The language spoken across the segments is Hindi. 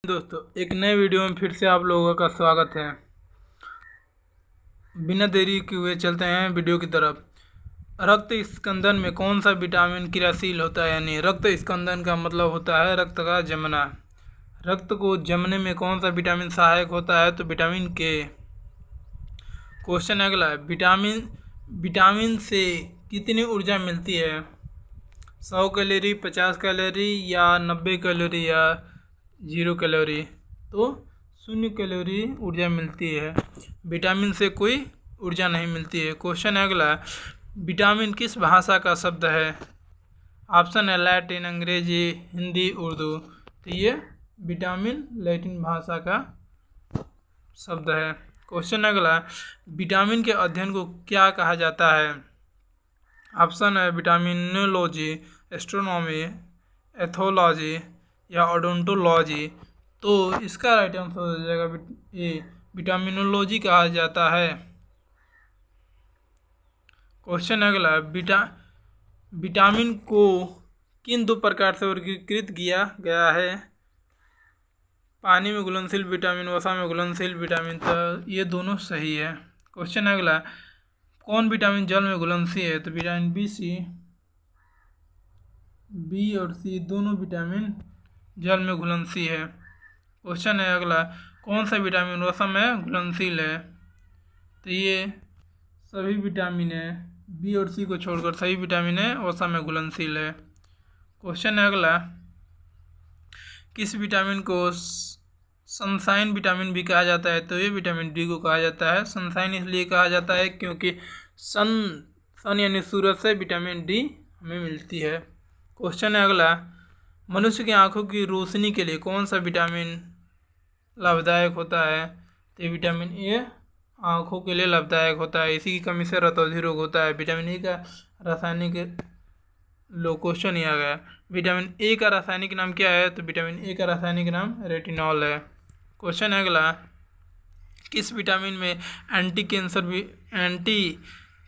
दोस्तों, एक नए वीडियो में फिर से आप लोगों का स्वागत है। बिना देरी किए हुए चलते हैं वीडियो की तरफ। रक्त स्कंदन में कौन सा विटामिन क्रियाशील होता है? यानी रक्त स्कंदन का मतलब होता है रक्त का जमना। रक्त को जमने में कौन सा विटामिन सहायक होता है? तो विटामिन के। क्वेश्चन अगला है, विटामिन से कितनी ऊर्जा मिलती है? 100 कैलोरी, 50 कैलोरी या 90 कैलोरी या 0 कैलोरी? तो 0 कैलोरी ऊर्जा मिलती है। विटामिन से कोई ऊर्जा नहीं मिलती है। क्वेश्चन अगला, विटामिन किस भाषा का शब्द है? ऑप्शन है लैटिन, अंग्रेजी, हिंदी, उर्दू। तो ये विटामिन लैटिन भाषा का शब्द है। क्वेश्चन अगला, विटामिन के अध्ययन को क्या कहा जाता है? ऑप्शन है विटामिनोलॉजी, एस्ट्रोनॉमी, एथोलॉजी या ओडोंटोलॉजी। तो इसका राइट आंसर हो जाएगा ए, विटामिनोलॉजी कहा जाता है। क्वेश्चन अगला, विटामिन को किन दो प्रकार से वर्गीकृत किया गया है? पानी में घुलनशील विटामिन, वसा में घुलनशील विटामिन। तो ये दोनों सही है। क्वेश्चन अगला, कौन विटामिन जल में घुलनशील है? तो विटामिन बी और सी दोनों विटामिन जल में घुलनशील है। क्वेश्चन है अगला, कौन सा विटामिन वसा में घुलनशील है? तो ये सभी विटामिन है, बी और सी को छोड़कर सभी विटामिन है वसा में घुलनशील है। क्वेश्चन है अगला, किस विटामिन को सनशाइन विटामिन भी कहा जाता है? तो ये विटामिन डी को कहा जाता है। सनशाइन इसलिए कहा जाता है क्योंकि सन यानी सूरज से विटामिन डी हमें मिलती है। क्वेश्चन है अगला, मनुष्य की आंखों की रोशनी के लिए कौन सा विटामिन लाभदायक होता है? तो विटामिन ए आंखों के लिए लाभदायक होता है। इसी की कमी से रतौंधी रोग होता है। विटामिन ए का रासायनिक क्वेश्चन ही आ गया। विटामिन ए का रासायनिक नाम क्या है? तो विटामिन ए का रासायनिक नाम रेटिनॉल है। क्वेश्चन है अगला, किस विटामिन में एंटी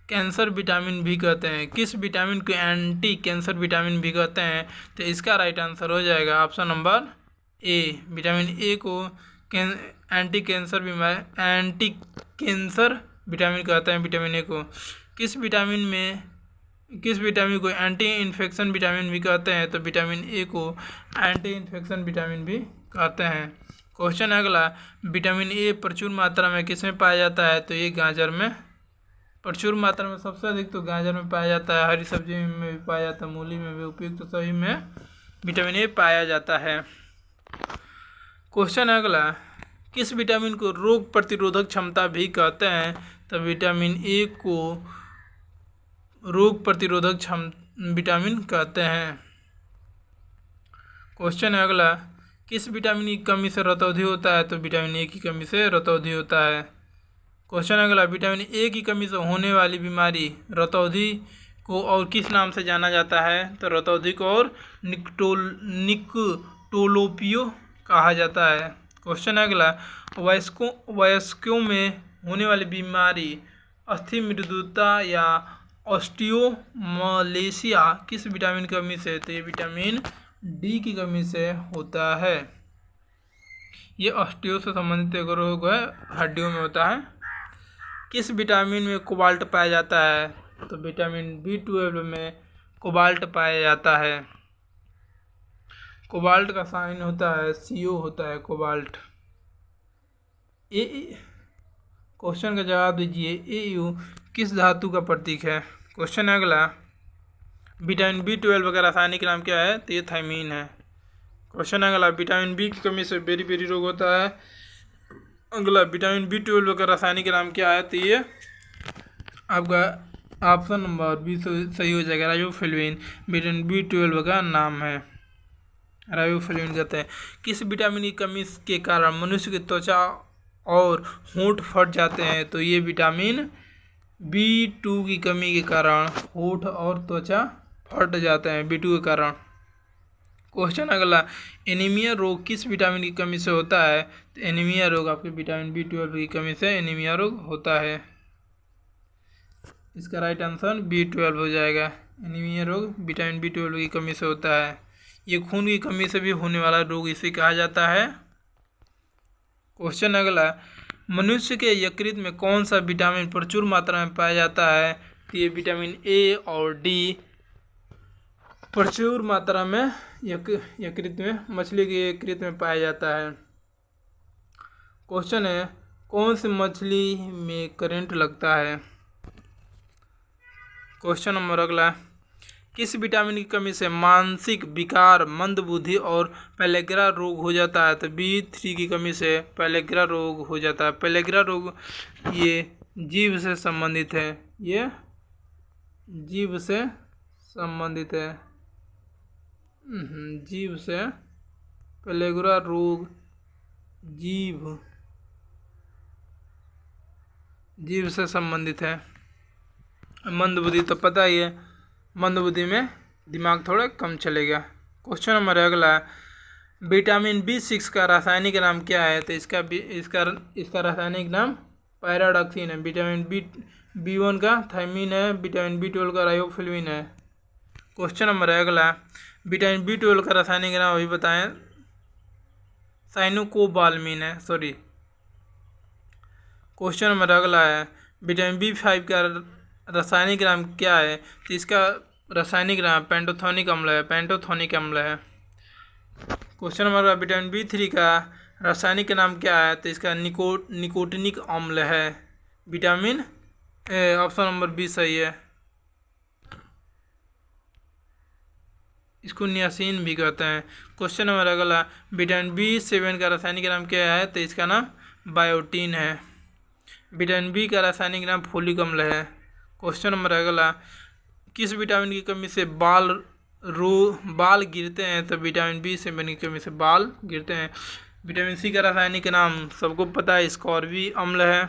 कैंसर विटामिन भी कहते हैं? किस विटामिन को एंटी कैंसर विटामिन भी कहते हैं? तो इसका राइट आंसर हो जाएगा option number A, vitamin A को एंटी कैंसर विटामिन कहते हैं। विटामिन ए को किस विटामिन को एंटी इन्फेक्शन विटामिन भी कहते हैं? तो विटामिन ए को एंटी इन्फेक्शन विटामिन भी कहते हैं। क्वेश्चन अगला, विटामिन ए प्रचुर मात्रा में किस में पाया जाता है? तो ये गाजर में प्रचुर मात्रा में, सबसे अधिक तो गाजर में पाया जाता है। हरी सब्जी में भी पाया जाता है, मूली में भी, उपयुक्त सभी में विटामिन ए पाया जाता है। क्वेश्चन अगला, किस विटामिन को रोग प्रतिरोधक क्षमता भी कहते हैं? तो विटामिन ए को रोग प्रतिरोधक विटामिन कहते हैं। क्वेश्चन अगला, किस विटामिन की कमी से रतौंधी होता है? तो विटामिन ए की कमी से रतौंधी होता है। क्वेश्चन अगला, विटामिन ए की कमी से होने वाली बीमारी रतौंधी को और किस नाम से जाना जाता है? तो रतौंधी को और निकटोलोपियो कहा जाता है। क्वेश्चन अगला, वयस्कों में होने वाली बीमारी अस्थि मृदुता या ऑस्टियोमलेशिया किस विटामिन की कमी से? तो ये विटामिन डी की कमी से होता है। ये ऑस्टियो से संबंधित एक रोग है, हड्डियों में होता है। किस विटामिन में कोबाल्ट पाया जाता है? तो विटामिन B12 में कोबाल्ट पाया जाता है। कोबाल्ट का साइन होता है CO होता है, कोबाल्ट। क्वेश्चन का जवाब दीजिए, AU किस धातु का प्रतीक है? क्वेश्चन अगला, विटामिन B12 का रासायनिक नाम क्या है? तो ये थायमीन है। क्वेश्चन अगला, विटामिन बी की कमी से बेरी रोग होता है। अगला, विटामिन B12 का रासायनिक नाम क्या है? तो ये आपका ऑप्शन नंबर बी सही हो जाएगा, राइबोफ्लेविन विटामिन B12 का नाम है, राइबोफ्लेविन कहते हैं। किस विटामिन की कमी के कारण मनुष्य की त्वचा और होंठ फट जाते हैं? तो ये विटामिन B2 की कमी के कारण होंठ और त्वचा फट जाते हैं, B2 के कारण। क्वेश्चन अगला, एनीमिया रोग किस विटामिन की कमी से होता है? तो एनीमिया रोग आपके विटामिन B12 की कमी से एनीमिया रोग होता है। इसका राइट आंसर B12 हो जाएगा। एनीमिया रोग विटामिन B12 की कमी से होता है। ये खून की कमी से भी होने वाला रोग इसे कहा जाता है क्वेश्चन अगला, मनुष्य के यकृत में कौन सा विटामिन प्रचुर मात्रा में पाया जाता है? तो ये विटामिन ए और डी प्रचुर मात्रा में यकृत में, मछली के यकृत में पाया जाता है। क्वेश्चन है, कौन सी मछली में करंट लगता है? क्वेश्चन नंबर अगला, किस विटामिन की कमी से मानसिक विकार, मंदबुद्धि और पेलेग्रा रोग हो जाता है? तो B3 की कमी से पेलेग्रा रोग हो जाता है। पेलेग्रा रोग ये जीभ से संबंधित है, ये जीभ से संबंधित है। जीभ से पेलेग्रा रोग जीभ से संबंधित है। मंदबुद्धि तो पता ही है, मंदबुद्धि में दिमाग थोड़ा कम चलेगा। क्वेश्चन नंबर अगला, विटामिन B6 का रासायनिक नाम क्या है? तो इसका रासायनिक नाम पैराडॉक्सिन है। विटामिन B1 का थायमीन है, विटामिन B12 का राइबोफ्लेविन है। क्वेश्चन नंबर अगला, विटामिन B12 का रासायनिक नाम अभी बताएं। साइनोकोबालामिन है, सॉरी। क्वेश्चन नंबर अगला है, विटामिन B5 का रासायनिक नाम क्या है? तो इसका रासायनिक नाम पेंटोथेनिक अम्ल है, पेंटोथेनिक अम्ल है। क्वेश्चन नंबर अगला, विटामिन B3 का रासायनिक नाम क्या है? तो इसका निकोटिनिक अम्ल है, विटामिन ऑप्शन नंबर बी सही है। इसको नियासिन भी कहते हैं। क्वेश्चन नंबर अगला, विटामिन B7 का रासायनिक नाम क्या है? तो इसका नाम बायोटीन है। विटामिन B का रासायनिक नाम फोलिक अम्ल है। क्वेश्चन नंबर अगला, किस विटामिन की कमी से बाल गिरते हैं? तो विटामिन B7 की कमी से बाल गिरते हैं। विटामिन C का रासायनिक नाम सबको पता है, स्कॉर्बी अम्ल है।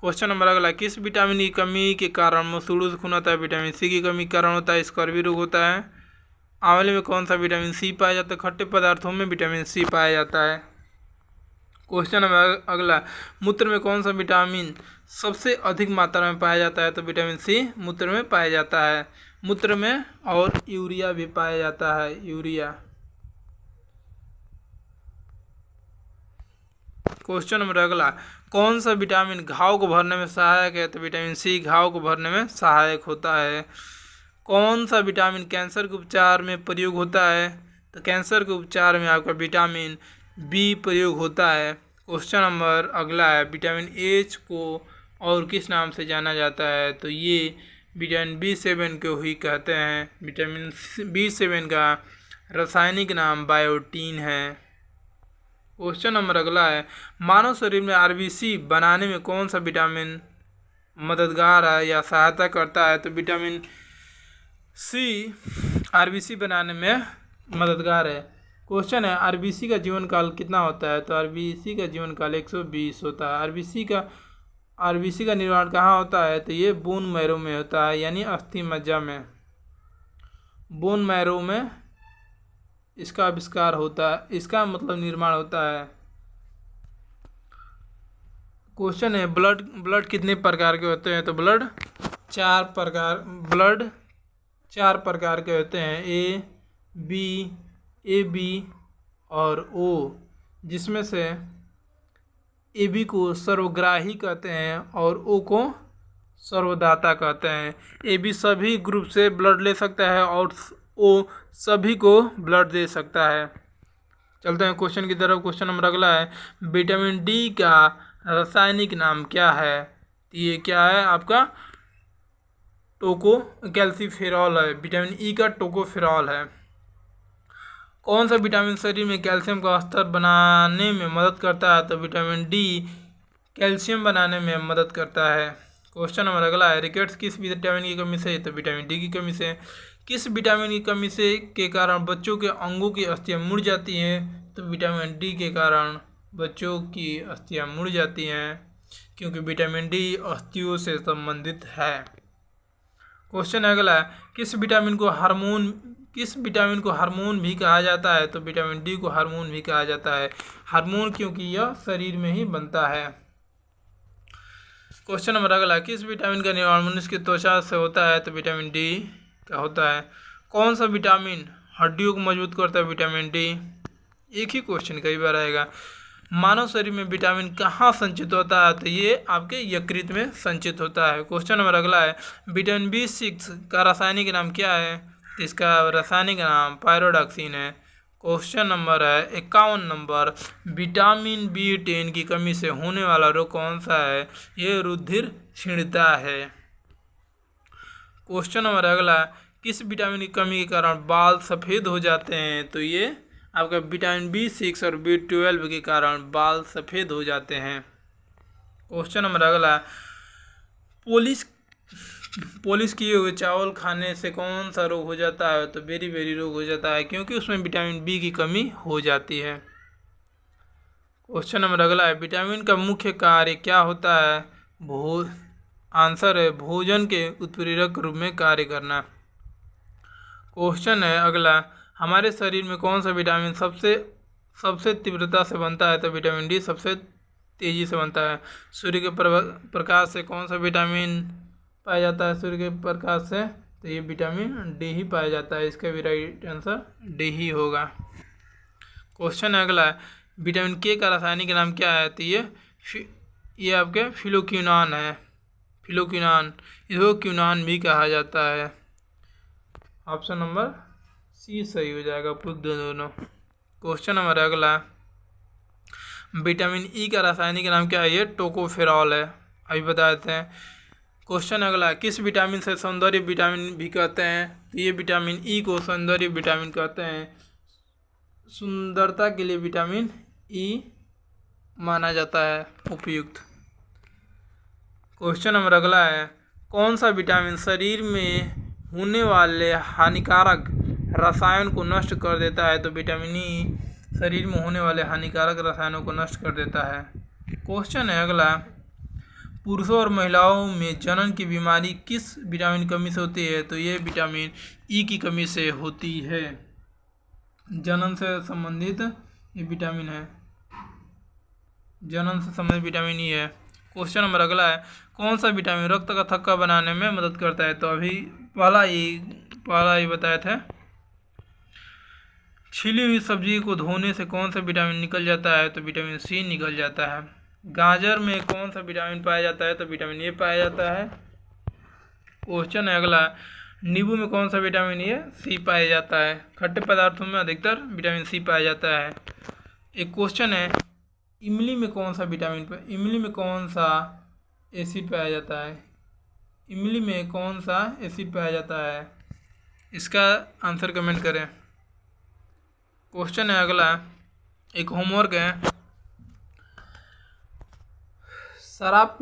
क्वेश्चन नंबर अगला, किस विटामिन की कमी के कारण मसूड़ों से खून आता है? विटामिन C की कमी के कारण होता है, स्कॉर्बी रोग होता है। आंवले में कौन सा विटामिन C पाया जाता है? खट्टे पदार्थों में विटामिन C पाया जाता है। क्वेश्चन नंबर अगला, मूत्र में कौन सा विटामिन सबसे अधिक मात्रा में पाया जाता है? तो विटामिन C मूत्र में पाया जाता है। मूत्र में और यूरिया भी पाया जाता है, यूरिया। क्वेश्चन नंबर अगला, कौन सा विटामिन घाव को भरने में सहायक है? तो विटामिन C घाव को भरने में सहायक होता है। कौन सा विटामिन कैंसर के उपचार में प्रयोग होता है? तो कैंसर के उपचार में आपका विटामिन B प्रयोग होता है। क्वेश्चन नंबर अगला है, विटामिन H को और किस नाम से जाना जाता है? तो ये विटामिन B7 को ही कहते हैं। विटामिन B7 का रासायनिक नाम बायोटीन है। क्वेश्चन नंबर अगला है, मानव शरीर में RBC बनाने में कौन सा विटामिन मददगार है या सहायता करता है? तो विटामिन C RBC बनाने में मददगार है। क्वेश्चन है, RBC का जीवन काल कितना होता है? तो RBC का जीवन काल 120 होता है। RBC का निर्माण कहाँ होता है? तो ये बोन मैरो में होता है, यानी अस्थि मज्जा में, बोन मैरो में इसका आविष्कार होता है, इसका मतलब निर्माण होता है। क्वेश्चन है, ब्लड कितने प्रकार के होते हैं? तो ब्लड चार प्रकार के होते हैं, ए बी और ओ, जिसमें से ए बी को सर्वग्राही कहते हैं और ओ को सर्वदाता कहते हैं। ए बी सभी ग्रुप से ब्लड ले सकता है और ओ सभी को ब्लड दे सकता है। चलते हैं क्वेश्चन की तरफ। क्वेश्चन नंबर अगला है, विटामिन डी का रासायनिक नाम क्या है? ये क्या है आपका? कैल्सीफेरॉल है। विटामिन ई का टोकोफेरॉल है। कौन सा विटामिन शरीर में कैल्शियम का स्तर बनाने में मदद करता है? तो विटामिन डी कैल्शियम बनाने में मदद करता है। क्वेश्चन नंबर अगला है, रिकेट्स किस विटामिन की कमी से? तो विटामिन डी की कमी से। किस विटामिन की कमी से के कारण बच्चों के अंगों की अस्थियां मुड़ जाती हैं? तो विटामिन डी के कारण बच्चों की अस्थियां मुड़ जाती हैं, क्योंकि विटामिन डी अस्थियों से संबंधित है। क्वेश्चन अगला है, किस विटामिन को हार्मोन भी कहा जाता है? तो विटामिन डी को हार्मोन भी कहा जाता है। हार्मोन क्योंकि यह शरीर में ही बनता है। क्वेश्चन नंबर अगला, किस विटामिन का निर्माण मनुष्य की त्वचा से होता है? तो विटामिन डी का होता है। कौन सा विटामिन हड्डियों को मजबूत करता है? Vitamin D. एक ही क्वेश्चन कई बार आएगा। मानव शरीर में विटामिन कहाँ संचित होता है? तो ये आपके यकृत में संचित होता है। क्वेश्चन नंबर अगला है, विटामिन B6 का रासायनिक नाम क्या है? तो इसका रासायनिक नाम पायरोडॉक्सिन है। क्वेश्चन नंबर है 51 नंबर, विटामिन B10 की कमी से होने वाला रोग कौन सा है? ये रुधिर क्षीणता है। क्वेश्चन नंबर अगला, किस विटामिन की कमी के कारण बाल सफ़ेद हो जाते हैं? तो ये आपका विटामिन B6 और B12 के कारण बाल सफ़ेद हो जाते हैं। क्वेश्चन नंबर अगला, पॉलिश किए हुए चावल खाने से कौन सा रोग हो जाता है? तो बेरी रोग हो जाता है, क्योंकि उसमें विटामिन B की कमी हो जाती है। क्वेश्चन नंबर अगला है, विटामिन का मुख्य कार्य क्या होता है? आंसर है भोजन के उत्प्रेरक रूप में कार्य करना। क्वेश्चन है अगला, हमारे शरीर में कौन सा विटामिन सबसे तीव्रता से बनता है? तो विटामिन D सबसे तेज़ी से बनता है। सूर्य के प्रकाश से कौन सा विटामिन पाया जाता है? सूर्य के प्रकाश से तो ये विटामिन D ही पाया जाता है। इसका भी राइट आंसर D ही होगा। क्वेश्चन अगला है, विटामिन K का रासायनिक नाम क्या है? तो ये आपके फिलोक्विनॉन है। फिलोक्विनॉन, इसको क्विनॉन भी कहा जाता है। ऑप्शन नंबर C सही हो जाएगा, पूछ दो दोनों। क्वेश्चन नंबर अगला, विटामिन E का रासायनिक नाम क्या है? ये टोकोफेरॉल है, अभी बता देते हैं। क्वेश्चन अगला, किस विटामिन से सौंदर्य विटामिन भी कहते हैं? तो ये विटामिन E को सौंदर्य विटामिन कहते हैं। सुंदरता के लिए विटामिन E माना जाता है उपयुक्त। क्वेश्चन नंबर अगला है, कौन सा विटामिन शरीर में होने वाले हानिकारक रसायन को नष्ट कर देता है? तो विटामिन E शरीर में होने वाले हानिकारक रसायनों को नष्ट कर देता है। क्वेश्चन है अगला, पुरुषों और महिलाओं में जनन की बीमारी किस विटामिन की कमी से होती है? तो ये विटामिन E की कमी से होती है। जनन से संबंधित ये विटामिन है, जनन से संबंधित विटामिन E है। क्वेश्चन नंबर अगला है, कौन सा विटामिन रक्त का थक्का बनाने में मदद करता है? तो अभी पहला ही बताया था। छिली हुई सब्जी को धोने से कौन सा विटामिन निकल जाता है? तो विटामिन C निकल जाता है। गाजर में कौन सा विटामिन पाया जाता है? तो विटामिन A पाया जाता है। क्वेश्चन है अगला, नींबू में कौन सा विटामिन C पाया जाता है? खट्टे पदार्थों में अधिकतर विटामिन C पाया जाता है। एक क्वेश्चन है, इमली में कौन सा एसिड पाया जाता है? इमली में कौन सा एसिड पाया जाता है? इसका आंसर कमेंट करें। क्वेश्चन है अगला, एक होमवर्क है, शराब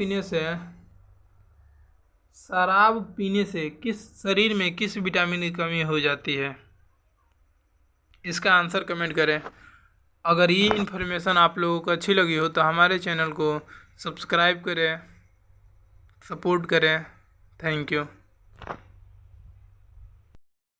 पीने से शरीर में किस विटामिन की कमी हो जाती है? इसका आंसर कमेंट करें। अगर ये इन्फॉर्मेशन आप लोगों को अच्छी लगी हो तो हमारे चैनल को सब्सक्राइब करें, सपोर्ट करें। Thank you.